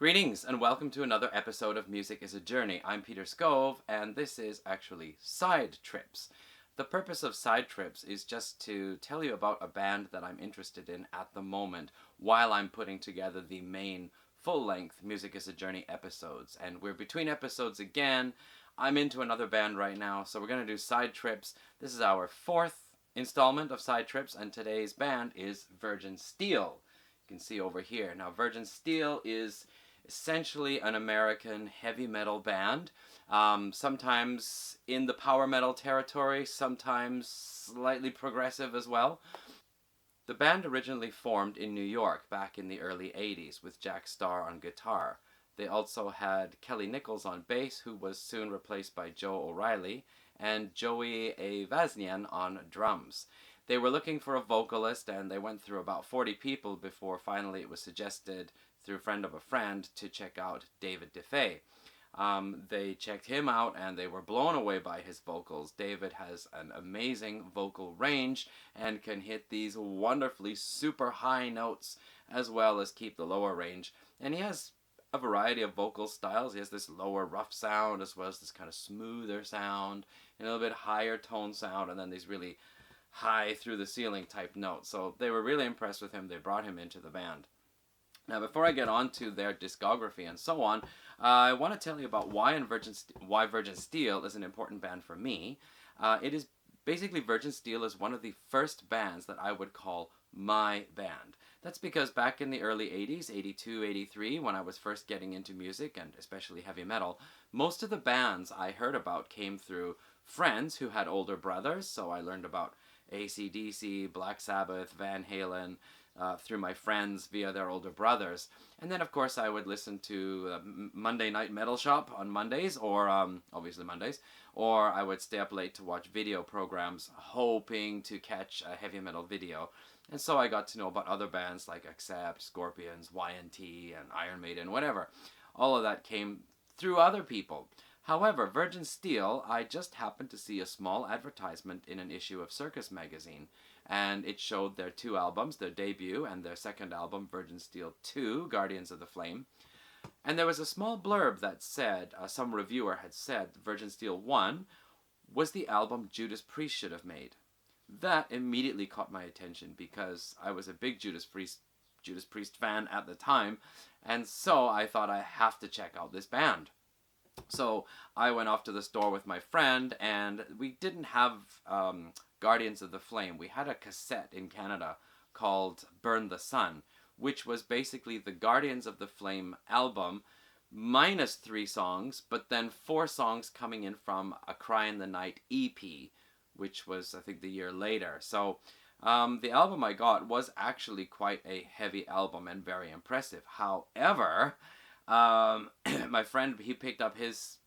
Greetings and welcome to another episode of Music is a Journey. I'm Peter Scove and this is actually Side Trips. The purpose of Side Trips is just to tell you about a band that I'm interested in at the moment while I'm putting together the main full-length Music is a Journey episodes. And we're between episodes again. I'm into another band right now, so we're going to do Side Trips. This is our fourth installment of Side Trips and today's band is Virgin Steele. You can see over here. Now Virgin Steele is essentially an American heavy metal band, sometimes in the power metal territory, sometimes slightly progressive as well. The band originally formed in New York back in the early 80s with Jack Starr on guitar. They also had Kelly Nichols on bass, who was soon replaced by Joe O'Reilly, and Joey Avaznian on drums. They were looking for a vocalist and they went through about 40 people before finally it was suggested through a friend of a friend to check out David DeFay. They checked him out and they were blown away by his vocals. David has an amazing vocal range and can hit these wonderfully super high notes as well as keep the lower range. And he has a variety of vocal styles. He has this lower rough sound as well as this kind of smoother sound, and a little bit higher tone sound, and then these really high through the ceiling type notes. So they were really impressed with him. They brought him into the band. Now, before I get on to their discography and so on, I want to tell you about why Virgin Steele is an important band for me. It is basically Virgin Steele is one of the first bands that I would call my band. That's because back in the early 80s, 82, 83, when I was first getting into music and especially heavy metal, most of the bands I heard about came through friends who had older brothers. So I learned about AC/DC, Black Sabbath, Van Halen, through my friends via their older brothers. And then, of course, I would listen to Monday Night Metal Shop on Mondays, or obviously Mondays, or I would stay up late to watch video programs, hoping to catch a heavy metal video. And so I got to know about other bands like Accept, Scorpions, Y&T, and Iron Maiden, whatever. All of that came through other people. However, Virgin Steele, I just happened to see a small advertisement in an issue of Circus magazine, and it showed their two albums, their debut and their second album, Virgin Steele 2, Guardians of the Flame. And there was a small blurb that said, some reviewer had said, Virgin Steele 1 was the album Judas Priest should have made. That immediately caught my attention because I was a big Judas Priest fan at the time, and so I thought I have to check out this band. So I went off to the store with my friend, and we didn't have Guardians of the Flame. We had a cassette in Canada called Burn the Sun, which was basically the Guardians of the Flame album minus 3 songs, but then 4 songs coming in from A Cry in the Night EP, which was, I think, the year later. So the album I got was actually quite a heavy album and very impressive. However, my friend, he picked up his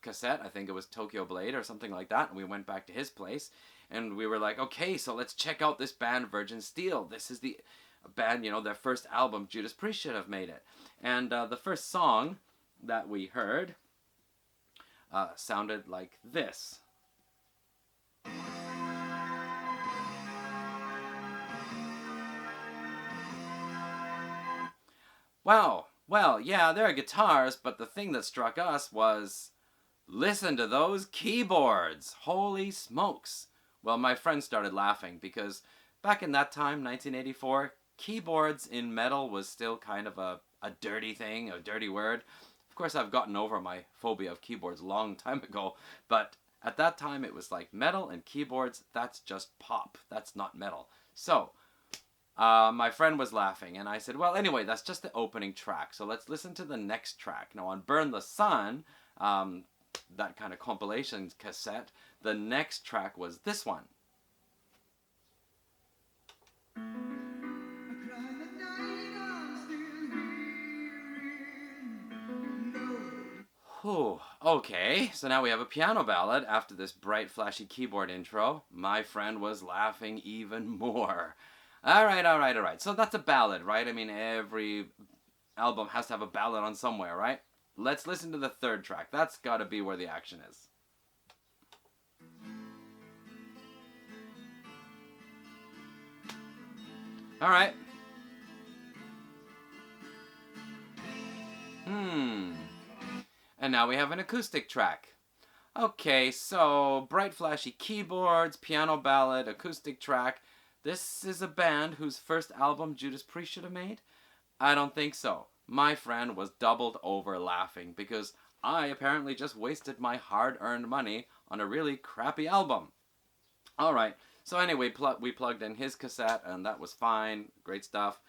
cassette, I think it was Tokyo Blade or something like that, and we went back to his place, and we were like, okay, so let's check out this band, Virgin Steele. This is the band, their first album, Judas Priest should have made it. And the first song that we heard sounded like this. Wow. Well, yeah, there are guitars, but the thing that struck us was, listen to those keyboards! Holy smokes! Well, my friend started laughing because back in that time, 1984, keyboards in metal was still kind of a dirty thing, a dirty word. Of course, I've gotten over my phobia of keyboards a long time ago, but at that time it was like metal and keyboards, that's just pop. That's not metal. So, my friend was laughing, and I said, well, anyway, that's just the opening track, so let's listen to the next track. Now, on Burn the Sun, that kind of compilation cassette, the next track was this one. Whew, okay, so now we have a piano ballad after this bright, flashy keyboard intro. My friend was laughing even more. All right. So that's a ballad, right? I mean, every album has to have a ballad on somewhere, right? Let's listen to the third track. That's got to be where the action is. All right. And now we have an acoustic track. Okay, so bright flashy keyboards, piano ballad, acoustic track. This is a band whose first album Judas Priest should have made? I don't think so. My friend was doubled over laughing because I apparently just wasted my hard-earned money on a really crappy album. Alright, so anyway, we plugged in his cassette and that was fine, great stuff.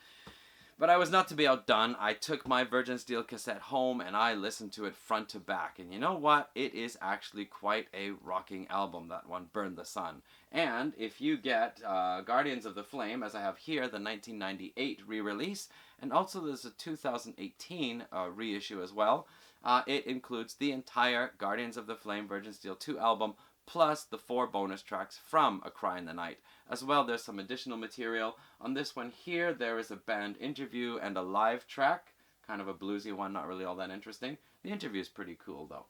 But I was not to be outdone. I took my Virgin Steele cassette home and I listened to it front to back. And you know what? It is actually quite a rocking album, that one, Burn the Sun. And if you get Guardians of the Flame, as I have here, the 1998 re-release, and also there's a 2018 reissue as well, it includes the entire Guardians of the Flame Virgin Steele 2 album, plus the 4 bonus tracks from A Cry in the Night. As well, there's some additional material. On this one here, there is a band interview and a live track. Kind of a bluesy one, not really all that interesting. The interview is pretty cool, though.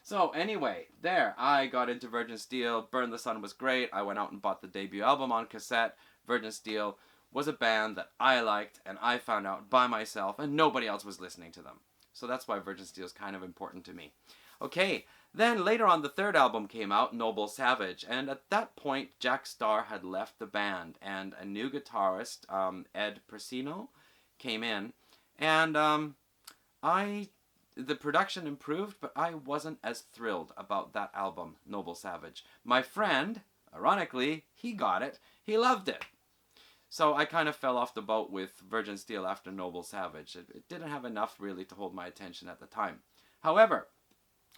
So, anyway, there, I got into Virgin Steele. Burn the Sun was great. I went out and bought the debut album on cassette. Virgin Steele was a band that I liked, and I found out by myself, and nobody else was listening to them. So that's why Virgin Steele is kind of important to me. Okay, then later on the third album came out, Noble Savage, and at that point Jack Starr had left the band and a new guitarist, Ed Persino, came in, and the production improved, but I wasn't as thrilled about that album, Noble Savage. My friend, ironically, he got it, he loved it. So I kind of fell off the boat with Virgin Steele after Noble Savage. It didn't have enough really to hold my attention at the time. However,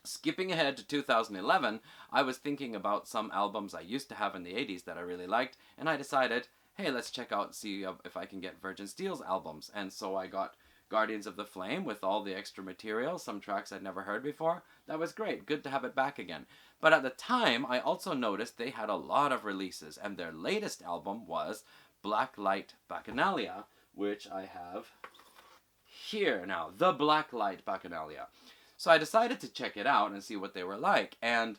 skipping ahead to 2011, I was thinking about some albums I used to have in the 80s that I really liked, and I decided, hey, let's check out and see if I can get Virgin Steele's albums. And so I got Guardians of the Flame with all the extra material, some tracks I'd never heard before. That was great, good to have it back again. But at the time, I also noticed they had a lot of releases, and their latest album was Blacklight Bacchanalia, which I have here now, the Blacklight Bacchanalia. So I decided to check it out and see what they were like, and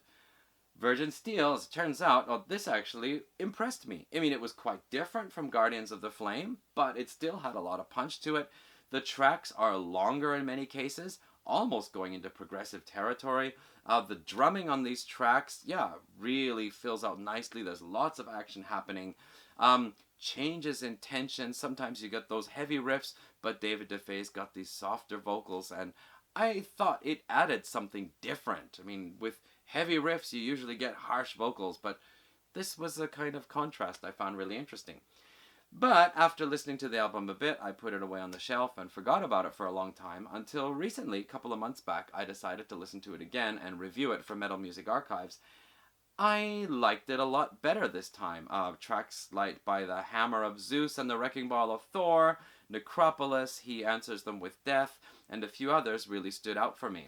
Virgin Steele, as it turns out, this actually impressed me. I mean, it was quite different from Guardians of the Flame, but it still had a lot of punch to it. The tracks are longer in many cases, almost going into progressive territory. The drumming on these tracks, really fills out nicely. There's lots of action happening. Changes in tension. Sometimes you get those heavy riffs, but David DeFe's got these softer vocals, and I thought it added something different. I mean, with heavy riffs, you usually get harsh vocals, but this was a kind of contrast I found really interesting. But after listening to the album a bit, I put it away on the shelf and forgot about it for a long time, until recently, a couple of months back, I decided to listen to it again and review it for Metal Music Archives. I liked it a lot better this time. Tracks like By the Hammer of Zeus and the Wrecking Ball of Thor, Necropolis, He Answers Them with Death, and a few others really stood out for me.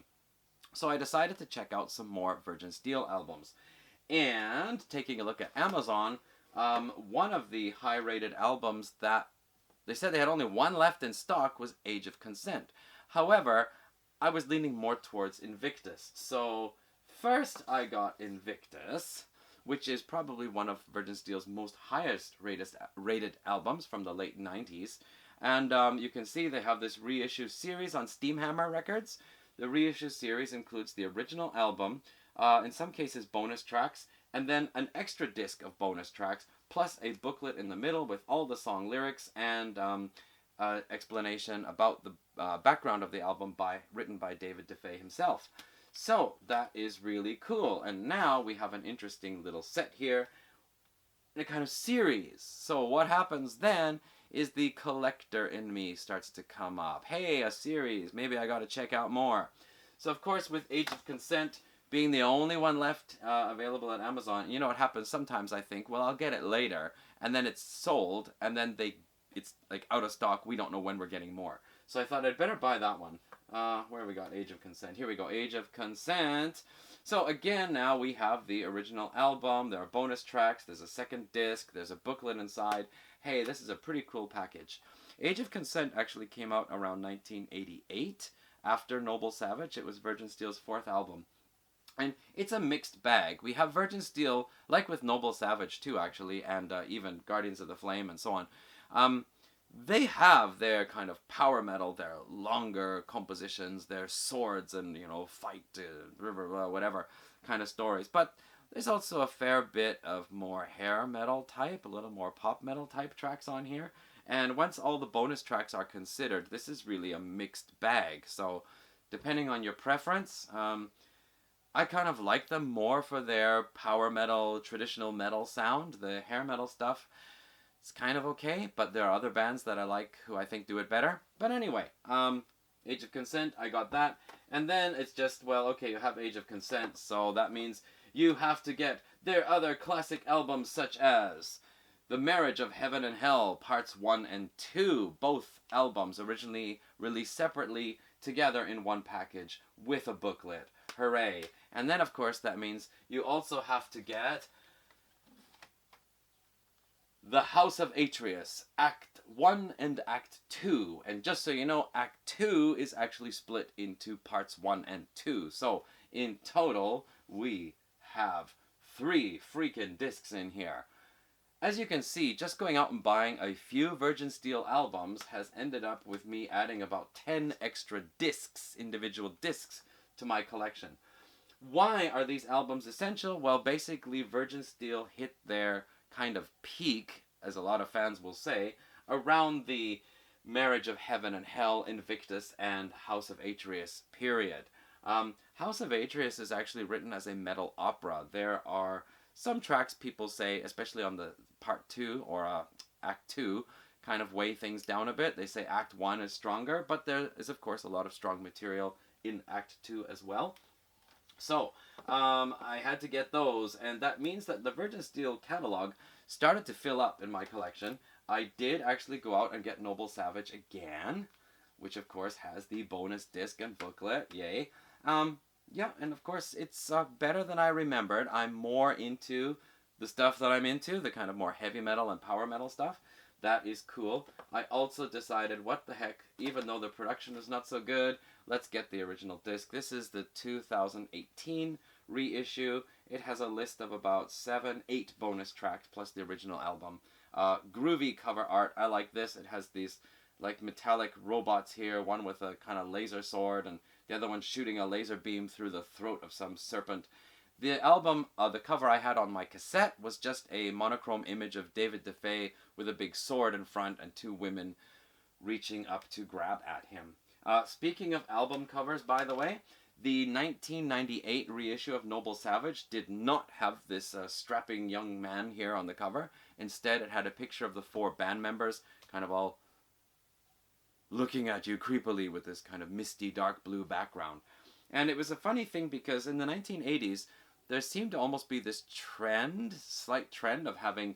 So I decided to check out some more Virgin Steele albums. And taking a look at Amazon, one of the high-rated albums that they said they had only one left in stock was Age of Consent. However, I was leaning more towards Invictus. So first I got Invictus, which is probably one of Virgin Steele's most highest rated albums from the late 90s. And you can see they have this reissue series on Steamhammer Records. The reissue series includes the original album, in some cases bonus tracks, and then an extra disc of bonus tracks, plus a booklet in the middle with all the song lyrics and explanation about the background of the album written by David DeFe himself. So that is really cool. And now we have an interesting little set here, a kind of series. So what happens then is the collector in me starts to come up. Hey, a series. Maybe I got to check out more. So of course, with Age of Consent being the only one left available at Amazon, you know what happens sometimes, I think, well, I'll get it later, and then it's sold, and then it's like out of stock. We don't know when we're getting more. So I thought I'd better buy that one. Where we got Age of Consent? Here we go, Age of Consent. So again, now we have the original album. There are bonus tracks. There's a second disc. There's a booklet inside. Hey, this is a pretty cool package. Age of Consent actually came out around 1988. After Noble Savage, it was Virgin Steele's fourth album. And it's a mixed bag. We have Virgin Steele, like with Noble Savage too, actually, and even Guardians of the Flame and so on. they have their kind of power metal, their longer compositions, their swords and, fight, whatever kind of stories. But there's also a fair bit of more hair metal type, a little more pop metal type tracks on here. And once all the bonus tracks are considered, this is really a mixed bag. So depending on your preference, I kind of like them more for their power metal, traditional metal sound. The hair metal stuff, it's kind of okay, but there are other bands that I like who I think do it better. But anyway, Age of Consent, I got that. And then it's just, well, okay, you have Age of Consent, so that means you have to get their other classic albums such as The Marriage of Heaven and Hell, Parts 1 and 2. Both albums originally released separately, together in one package with a booklet. Hooray. And then, of course, that means you also have to get The House of Atreus, Act 1 and Act 2. And just so you know, Act 2 is actually split into Parts 1 and 2. So, in total, we have 3 freaking discs in here. As you can see, just going out and buying a few Virgin Steele albums has ended up with me adding about 10 extra discs, individual discs, to my collection. Why are these albums essential? Well, basically, Virgin Steele hit their kind of peak, as a lot of fans will say, around the Marriage of Heaven and Hell, Invictus, and House of Atreus period. House of Atreus is actually written as a metal opera. There are some tracks people say, especially on the Part 2 or Act 2, kind of weigh things down a bit. They say Act 1 is stronger, but there is, of course, a lot of strong material in Act 2 as well. So, I had to get those, and that means that the Virgin Steele catalog started to fill up in my collection. I did actually go out and get Noble Savage again, which of course has the bonus disc and booklet, yay. Yeah, and of course it's better than I remembered. I'm more into the stuff that I'm into, the kind of more heavy metal and power metal stuff. That is cool. I also decided, what the heck, even though the production is not so good, let's get the original disc. This is the 2018 reissue. It has a list of about 8 bonus tracks plus the original album. Groovy cover art. I like this. It has these like metallic robots here, one with a kind of laser sword and the other one shooting a laser beam through the throat of some serpent. The album, the cover I had on my cassette was just a monochrome image of David DeFay with a big sword in front and 2 women reaching up to grab at him. Speaking of album covers, by the way, the 1998 reissue of Noble Savage did not have this strapping young man here on the cover. Instead, it had a picture of the 4 band members, kind of all looking at you creepily with this kind of misty dark blue background. And it was a funny thing because in the 1980s, there seemed to almost be this slight trend of having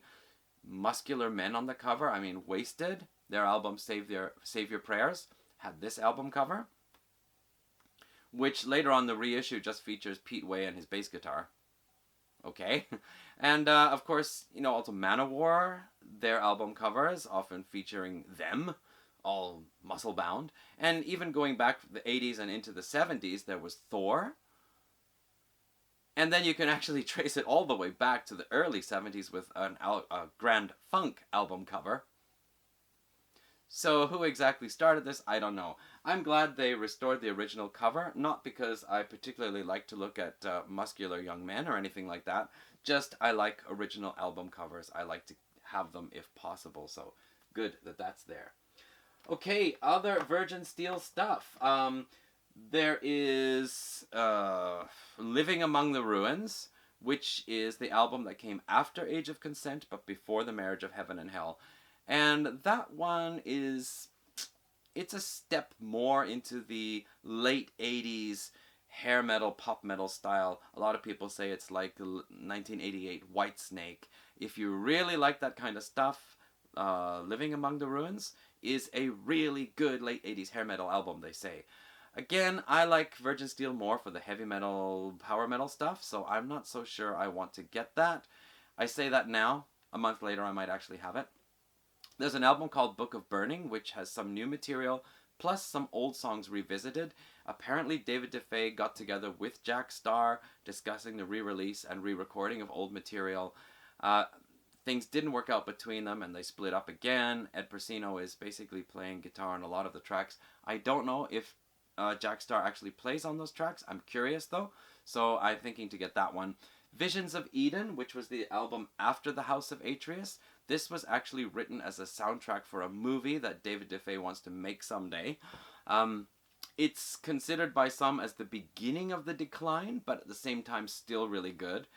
muscular men on the cover. I mean, WAYSTED, their album Save Your Prayers, had this album cover, which later on the reissue just features Pete Way and his bass guitar. Okay. And of course, also Manowar, their album covers often featuring them, all muscle bound. And even going back to the 80s and into the 70s, there was THOR. And then you can actually trace it all the way back to the early 70s with a Grand Funk album cover. So who exactly started this, I don't know. I'm glad they restored the original cover, not because I particularly like to look at muscular young men or anything like that. Just I like original album covers. I like to have them if possible, so good that that's there. Okay, other Virgin Steele stuff. There is Living Among the Ruins, which is the album that came after Age of Consent, but before The Marriage of Heaven and Hell. And that one it's a step more into the late 80s hair metal, pop metal style. A lot of people say it's like 1988 Whitesnake. If you really like that kind of stuff, Living Among the Ruins is a really good late 80s hair metal album, they say. Again, I like Virgin Steele more for the heavy metal, power metal stuff, so I'm not so sure I want to get that. I say that now. A month later, I might actually have it. There's an album called Book of Burning, which has some new material, plus some old songs revisited. Apparently, David DeFay got together with Jack Starr, discussing the re-release and re-recording of old material. things didn't work out between them and they split up again. Ed Persino is basically playing guitar on a lot of the tracks. I don't know if Jack Starr actually plays on those tracks. I'm curious though, so I'm thinking to get that one. Visions of Eden, which was the album after The House of Atreus. This was actually written as a soundtrack for a movie that David Dufay wants to make someday. It's considered by some as the beginning of the decline, but at the same time still really good.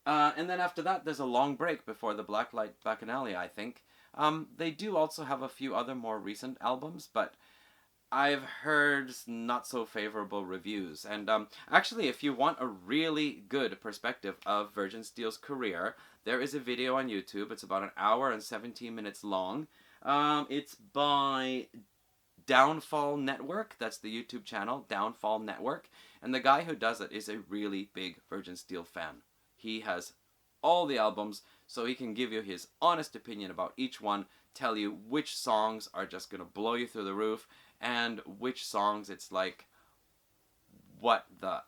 And then after that, there's a long break before the Blacklight Bacchanale, I think. They do also have a few other more recent albums, but I've heard not so favorable reviews. And actually, if you want a really good perspective of Virgin Steele's career, there is a video on YouTube. It's about 1 hour and 17 minutes long. It's by Downfall Network. That's the YouTube channel, Downfall Network. And the guy who does it is a really big Virgin Steele fan. He has all the albums, so he can give you his honest opinion about each one, tell you which songs are just going to blow you through the roof, and which songs it's like, what the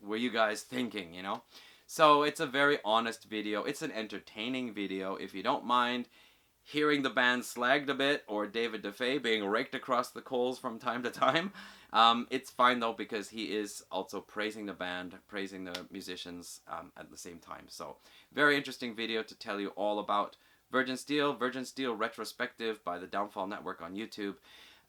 were you guys thinking, you know? So it's a very honest video. It's an entertaining video. If you don't mind hearing the band slagged a bit, or David Dufay being raked across the coals from time to time, it's fine though, because he is also praising the band, praising the musicians at the same time. So very interesting video to tell you all about Virgin Steele Retrospective by the Downfall Network on YouTube.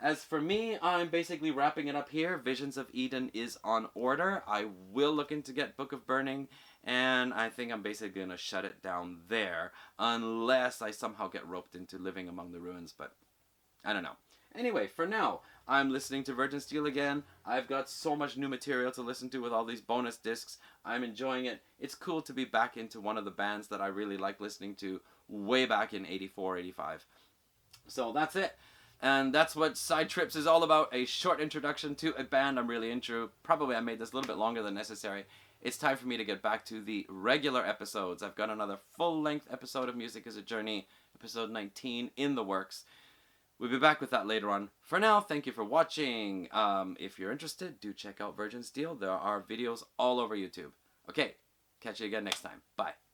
As for me, I'm basically wrapping it up here. Visions of Eden is on order. I will look into get Book of Burning, and I think I'm basically going to shut it down there, unless I somehow get roped into Living Among the Ruins, but I don't know. Anyway, for now, I'm listening to Virgin Steele again. I've got so much new material to listen to with all these bonus discs. I'm enjoying it. It's cool to be back into one of the bands that I really like listening to way back in 84, 85. So that's it. And that's what Side Trips is all about, a short introduction to a band I'm really into. Probably I made this a little bit longer than necessary. It's time for me to get back to the regular episodes. I've got another full-length episode of Music is a Journey, episode 19, in the works. We'll be back with that later on. For now, thank you for watching. If you're interested, do check out Virgin Steele. There are videos all over YouTube. Okay, catch you again next time. Bye.